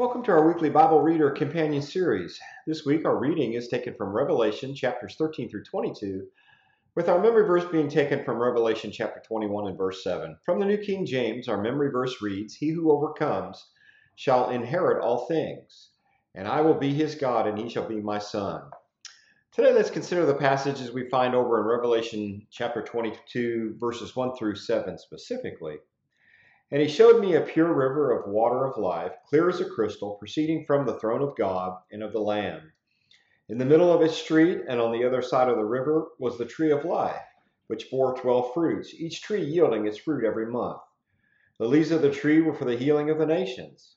Welcome to our weekly Bible Reader Companion Series. This week our reading is taken from Revelation chapters 13 through 22, with our memory verse being taken from Revelation chapter 21 and verse 7. From the New King James, our memory verse reads, "He who overcomes shall inherit all things, and I will be his God, and he shall be my son." Today let's consider the passages we find over in Revelation chapter 22, verses 1 through 7 specifically. "And he showed me a pure river of water of life, clear as a crystal, proceeding from the throne of God and of the Lamb. In the middle of its street and on the other side of the river was the tree of life, which bore 12 fruits, each tree yielding its fruit every month. The leaves of the tree were for the healing of the nations.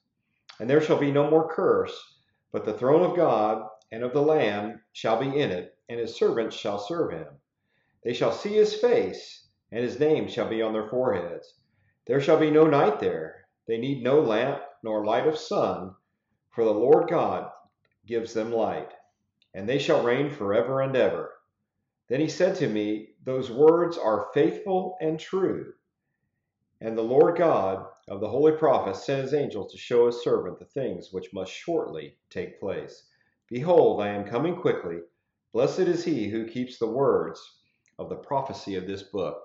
And there shall be no more curse, but the throne of God and of the Lamb shall be in it, and his servants shall serve him. They shall see his face, and his name shall be on their foreheads. There shall be no night there. They need no lamp nor light of sun, for the Lord God gives them light, and they shall reign forever and ever." Then he said to me, "Those words are faithful and true. And the Lord God of the holy prophets sent his angel to show his servant the things which must shortly take place. Behold, I am coming quickly. Blessed is he who keeps the words of the prophecy of this book."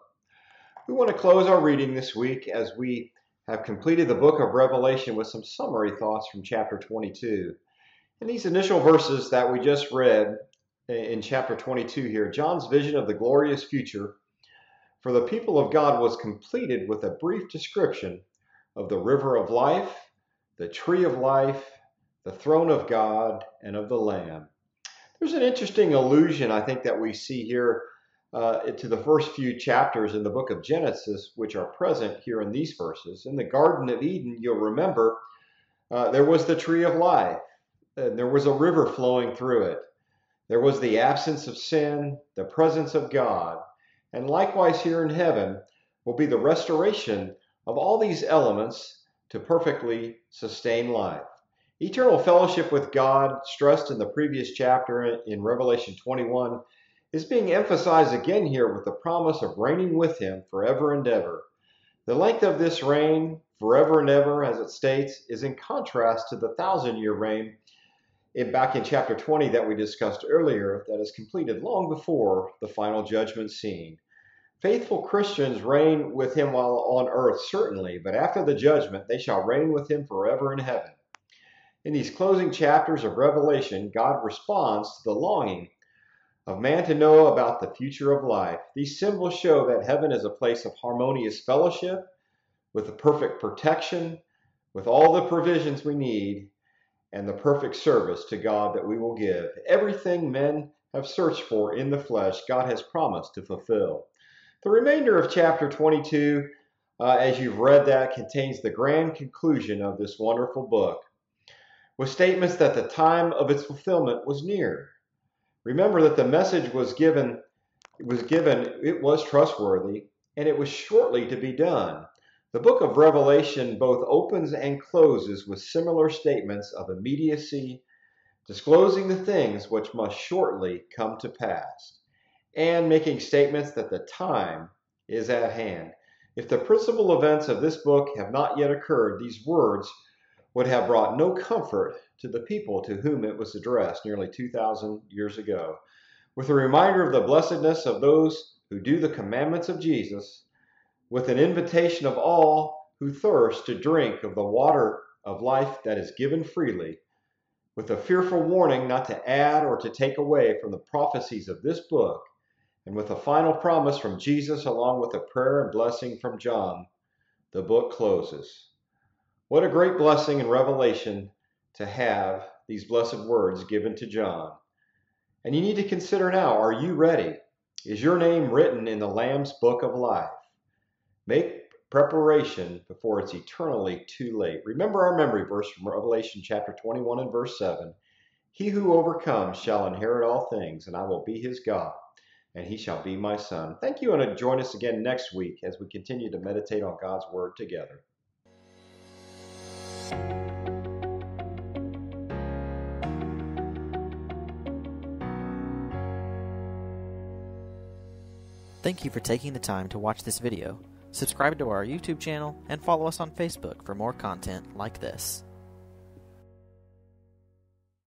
We want to close our reading this week as we have completed the book of Revelation with some summary thoughts from chapter 22. In these initial verses that we just read in chapter 22 here, John's vision of the glorious future for the people of God was completed with a brief description of the river of life, the tree of life, the throne of God, and of the Lamb. There's an interesting allusion, I think, that we see here to the first few chapters in the book of Genesis, which are present here in these verses. In the Garden of Eden, you'll remember, there was the tree of life. There was a river flowing through it. There was the absence of sin, the presence of God. And likewise here in heaven will be the restoration of all these elements to perfectly sustain life. Eternal fellowship with God, stressed in the previous chapter in Revelation 21, is being emphasized again here with the promise of reigning with him forever and ever. The length of this reign, forever and ever, as it states, is in contrast to the 1,000-year reign back in chapter 20 that we discussed earlier, that is completed long before the final judgment scene. Faithful Christians reign with him while on earth, certainly, but after the judgment, they shall reign with him forever in heaven. In these closing chapters of Revelation, God responds to the longing of man to know about the future of life. These symbols show that heaven is a place of harmonious fellowship, with the perfect protection, with all the provisions we need, and the perfect service to God that we will give. Everything men have searched for in the flesh, God has promised to fulfill. The remainder of chapter 22, as you've read that, contains the grand conclusion of this wonderful book, with statements that the time of its fulfillment was near. Remember that the message was given, it was trustworthy, and it was shortly to be done. The book of Revelation both opens and closes with similar statements of immediacy, disclosing the things which must shortly come to pass, and making statements that the time is at hand. If the principal events of this book have not yet occurred, these words would have brought no comfort to the people to whom it was addressed nearly 2,000 years ago. With a reminder of the blessedness of those who do the commandments of Jesus, with an invitation of all who thirst to drink of the water of life that is given freely, with a fearful warning not to add or to take away from the prophecies of this book, and with a final promise from Jesus along with a prayer and blessing from John, the book closes. What a great blessing and revelation to have these blessed words given to John. And you need to consider now, are you ready? Is your name written in the Lamb's book of life? Make preparation before it's eternally too late. Remember our memory verse from Revelation chapter 21 and verse 7. "He who overcomes shall inherit all things, and I will be his God, and he shall be my son." Thank you, and join us again next week as we continue to meditate on God's word together. Thank you for taking the time to watch this video. Subscribe to our YouTube channel and follow us on Facebook for more content like this.